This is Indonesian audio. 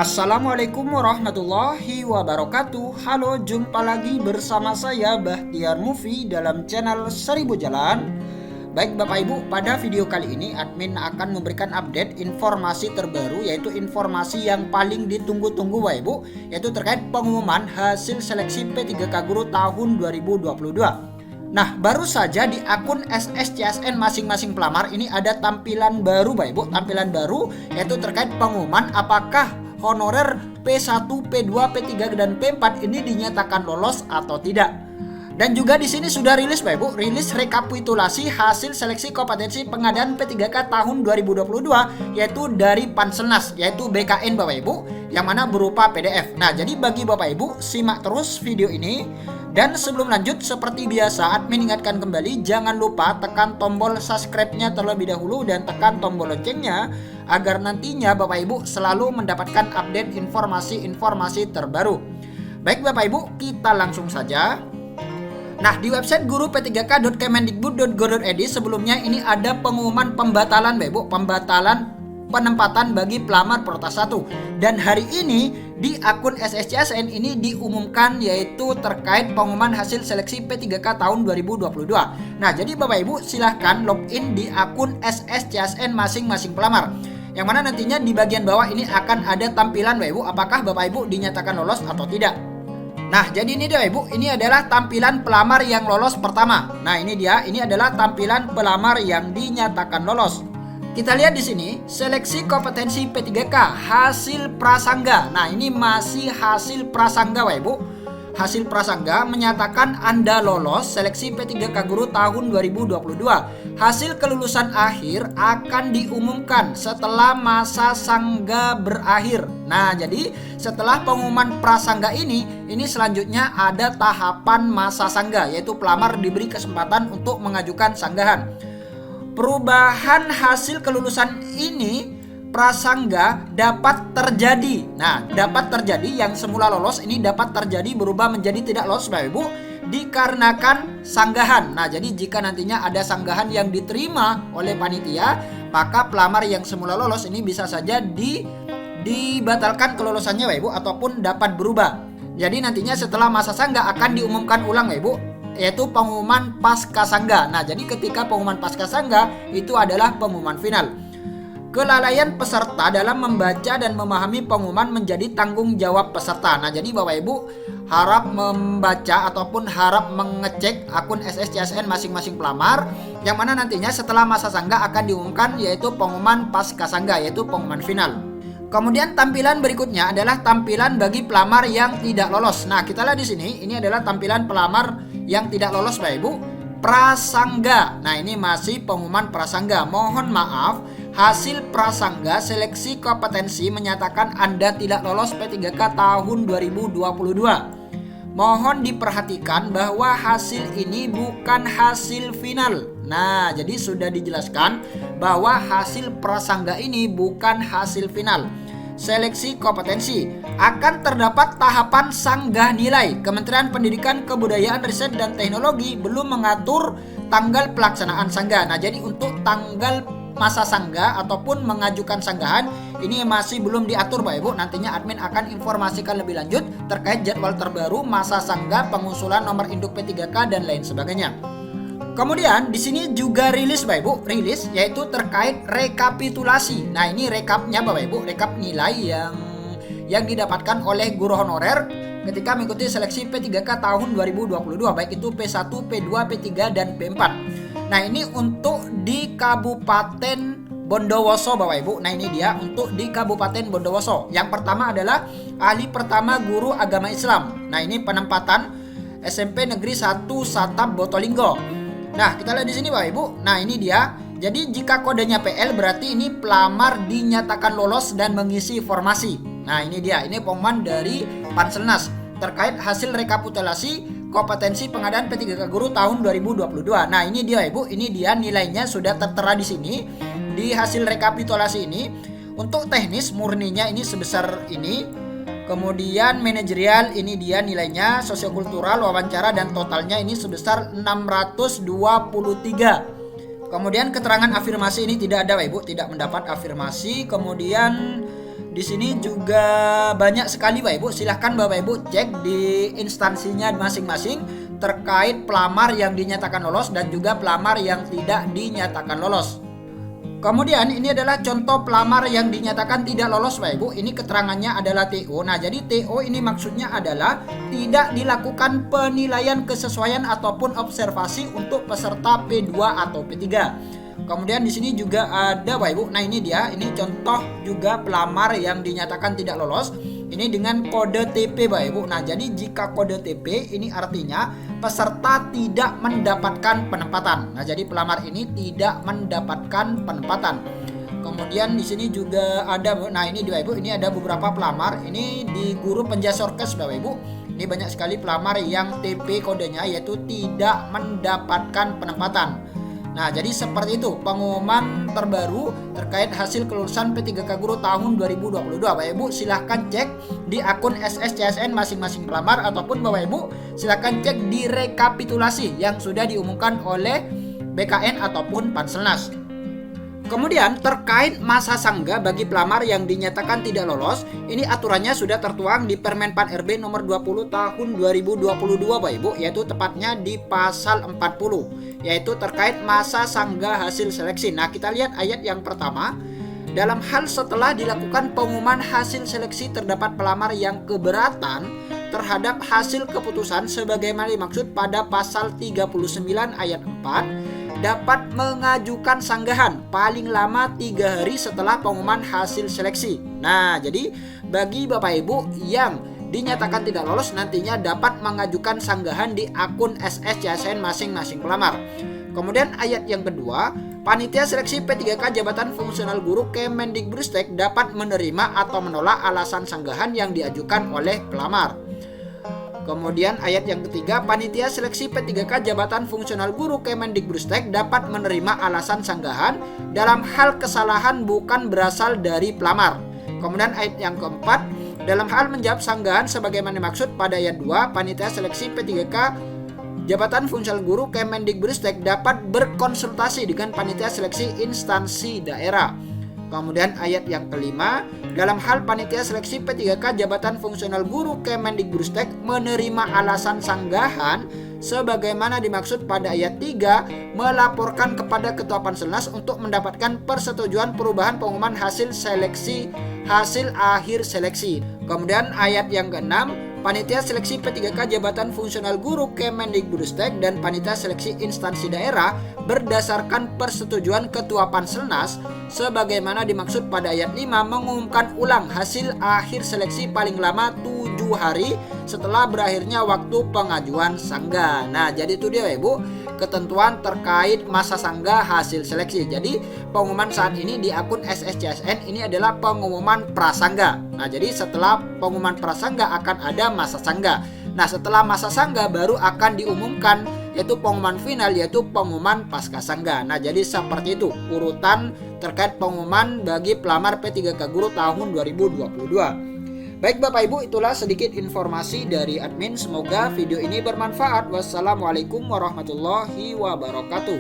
Assalamualaikum warahmatullahi wabarakatuh. Halo, jumpa lagi bersama saya Bahtiar Mufi dalam channel 1000 Jalan. Baik Bapak Ibu, pada video kali ini admin akan memberikan update informasi terbaru, yaitu informasi yang paling ditunggu-tunggu Bapak Ibu, yaitu terkait pengumuman hasil seleksi P3K Guru tahun 2022. Nah, baru saja di akun SSCSN masing-masing pelamar ini ada tampilan baru Bapak Ibu, tampilan baru yaitu terkait pengumuman apakah honorer P1, P2, P3 dan P4 ini dinyatakan lolos atau tidak. Dan juga di sini sudah rilis Bapak Ibu, rilis rekapitulasi hasil seleksi kompetensi pengadaan P3K tahun 2022 yaitu dari Panselnas, yaitu BKN Bapak Ibu, yang mana berupa PDF. Nah, jadi bagi Bapak Ibu simak terus video ini. Dan sebelum lanjut, seperti biasa admin ingatkan kembali, jangan lupa tekan tombol subscribe-nya terlebih dahulu dan tekan tombol loncengnya agar nantinya Bapak Ibu selalu mendapatkan update informasi-informasi terbaru. Baik Bapak Ibu, kita langsung saja. Nah, di website guru-p3k.kemendikbud.go.id sebelumnya ini ada pengumuman pembatalan Bapak Ibu, pembatalan penempatan bagi pelamar prioritas 1. Dan hari ini di akun SSCSN ini diumumkan yaitu terkait pengumuman hasil seleksi P3K tahun 2022. Nah, jadi Bapak Ibu silahkan login di akun SSCSN masing-masing pelamar, yang mana nantinya di bagian bawah ini akan ada tampilan Bapak Ibu apakah Bapak Ibu dinyatakan lolos atau tidak. Nah, jadi ini Bapak Ibu, ini adalah tampilan pelamar yang lolos pertama. Nah, ini dia, ini adalah tampilan pelamar yang dinyatakan lolos. Kita lihat di sini, seleksi kompetensi P3K hasil prasangga. Nah, ini masih hasil prasangga Bapak Ibu. Hasil prasangga menyatakan Anda lolos seleksi P3K Guru tahun 2022. Hasil kelulusan akhir akan diumumkan setelah masa sangga berakhir. Nah, jadi setelah pengumuman prasangga ini selanjutnya ada tahapan masa sangga, yaitu pelamar diberi kesempatan untuk mengajukan sanggahan. Perubahan hasil kelulusan ini prasangga dapat terjadi. Nah, dapat terjadi, yang semula lolos ini dapat terjadi berubah menjadi tidak lolos Bapak Ibu dikarenakan sanggahan. Nah, jadi jika nantinya ada sanggahan yang diterima oleh panitia, maka pelamar yang semula lolos ini bisa saja dibatalkan kelulusannya Bapak Ibu ataupun dapat berubah. Jadi nantinya setelah masa sangga akan diumumkan ulang Bapak Ibu, yaitu pengumuman pasca sangga. Nah, jadi ketika pengumuman pasca sangga itu adalah pengumuman final. Kelalaian peserta dalam membaca dan memahami pengumuman menjadi tanggung jawab peserta. Nah, jadi Bapak Ibu harap membaca ataupun harap mengecek akun SSCSN masing-masing pelamar, yang mana nantinya setelah masa sangga akan diumumkan yaitu pengumuman pasca sangga, yaitu pengumuman final. Kemudian tampilan berikutnya adalah tampilan bagi pelamar yang tidak lolos. Nah, kita lihat di sini, ini adalah tampilan pelamar yang tidak lolos Bapak Ibu, prasangga. Nah, ini masih pengumuman prasangga. Mohon maaf, hasil prasangga seleksi kompetensi menyatakan Anda tidak lolos P3K tahun 2022. Mohon diperhatikan bahwa hasil ini bukan hasil final. Nah, jadi sudah dijelaskan bahwa hasil prasangga ini bukan hasil final. Seleksi kompetensi akan terdapat tahapan sanggah nilai. Kementerian Pendidikan, Kebudayaan, Riset dan Teknologi belum mengatur tanggal pelaksanaan sanggah. Nah, jadi untuk tanggal masa sanggah ataupun mengajukan sanggahan ini masih belum diatur Bapak Ibu. Nantinya admin akan informasikan lebih lanjut terkait jadwal terbaru masa sanggah, pengusulan nomor induk P3K dan lain sebagainya. Kemudian di sini juga rilis Bapak Ibu, rilis yaitu terkait rekapitulasi. Nah, ini rekapnya Bapak Ibu, rekap nilai yang didapatkan oleh guru honorer ketika mengikuti seleksi P3K tahun 2022, baik itu P1, P2, P3 dan P4. Nah, ini untuk di Kabupaten Bondowoso Bapak Ibu. Nah, ini dia untuk di Kabupaten Bondowoso. Yang pertama adalah ahli pertama guru agama Islam. Nah, ini penempatan SMP Negeri 1 Satap Botolinggo. Nah, kita lihat di sini Bapak Ibu. Nah, ini dia. Jadi jika kodenya PL berarti ini pelamar dinyatakan lolos dan mengisi formasi. Nah, ini dia. Ini pengumuman dari Panselnas terkait hasil rekapitulasi kompetensi pengadaan P3K Guru tahun 2022. Nah, ini dia Ibu. Ini dia nilainya sudah tertera di sini di hasil rekapitulasi ini. Untuk teknis murninya ini sebesar ini. Kemudian manajerial ini dia nilainya, sosiokultural, wawancara dan totalnya ini sebesar 623. Kemudian keterangan afirmasi ini tidak ada Bapak Ibu, tidak mendapat afirmasi. Kemudian Di sini juga banyak sekali Bapak Ibu. Silahkan Bapak Ibu cek di instansinya masing-masing terkait pelamar yang dinyatakan lolos dan juga pelamar yang tidak dinyatakan lolos. Kemudian ini adalah contoh pelamar yang dinyatakan tidak lolos Bapak Ibu. Ini keterangannya adalah TO. Nah, jadi TO ini maksudnya adalah tidak dilakukan penilaian kesesuaian ataupun observasi untuk peserta P2 atau P3. Kemudian di sini juga ada Bapak Ibu. Nah, ini dia, ini contoh juga pelamar yang dinyatakan tidak lolos. Ini dengan kode TP Bapak Ibu. Nah, jadi jika kode TP ini artinya peserta tidak mendapatkan penempatan. Nah, jadi pelamar ini tidak mendapatkan penempatan. Kemudian di sini juga ada, nah ini Bapak Ibu, ini ada beberapa pelamar. Ini di guru penjasorkes Bapak Ibu. Ini banyak sekali pelamar yang TP kodenya yaitu tidak mendapatkan penempatan. Nah, jadi seperti itu pengumuman terbaru terkait hasil kelulusan P3K Guru tahun 2022. Bapak Ibu silahkan cek di akun SSCSN masing-masing pelamar, ataupun Bapak Ibu silahkan cek di rekapitulasi yang sudah diumumkan oleh BKN ataupun Panselnas. Kemudian terkait masa sangga bagi pelamar yang dinyatakan tidak lolos, ini aturannya sudah tertuang di Permen Pan RB nomor 20 tahun 2022 Bapak Ibu, yaitu tepatnya di pasal 40, yaitu terkait masa sangga hasil seleksi. Nah, kita lihat ayat yang pertama. Dalam hal setelah dilakukan pengumuman hasil seleksi terdapat pelamar yang keberatan terhadap hasil keputusan sebagaimana dimaksud pada pasal 39 ayat 4, dapat mengajukan sanggahan paling lama 3 hari setelah pengumuman hasil seleksi. Nah, jadi bagi Bapak Ibu yang dinyatakan tidak lolos nantinya dapat mengajukan sanggahan di akun SSCSN masing-masing pelamar. Kemudian ayat yang kedua, panitia seleksi P3K jabatan fungsional guru Kemendikbudristek dapat menerima atau menolak alasan sanggahan yang diajukan oleh pelamar. Kemudian ayat yang ketiga, panitia seleksi P3K jabatan fungsional guru Kemendikbudristek dapat menerima alasan sanggahan dalam hal kesalahan bukan berasal dari pelamar. Kemudian ayat yang keempat, dalam hal menjawab sanggahan sebagaimana dimaksud pada ayat 2, panitia seleksi P3K jabatan fungsional guru Kemendikbudristek dapat berkonsultasi dengan panitia seleksi instansi daerah. Kemudian ayat yang kelima, dalam hal panitia seleksi P3K jabatan fungsional guru Kemendikbudristek menerima alasan sanggahan sebagaimana dimaksud pada ayat 3, melaporkan kepada Ketua Panselnas untuk mendapatkan persetujuan perubahan pengumuman hasil akhir seleksi. Kemudian ayat yang keenam, panitia seleksi P3K jabatan fungsional guru Kemendikbudristek dan panitia seleksi instansi daerah berdasarkan persetujuan Ketua Panselnas sebagaimana dimaksud pada ayat 5 mengumumkan ulang hasil akhir seleksi paling lama 7 hari setelah berakhirnya waktu pengajuan sangga. Nah, jadi itu dia Ibu ketentuan terkait masa sangga hasil seleksi. Jadi pengumuman saat ini di akun SSCSN ini adalah pengumuman prasangga. Nah, jadi setelah pengumuman prasangga akan ada masa sangga. Nah, setelah masa sangga baru akan diumumkan yaitu pengumuman final, yaitu pengumuman pasca sangga. Nah, jadi seperti itu urutan terkait pengumuman bagi pelamar P3K Guru tahun 2022. Baik Bapak Ibu, itulah sedikit informasi dari admin. Semoga video ini bermanfaat. Wassalamualaikum warahmatullahi wabarakatuh.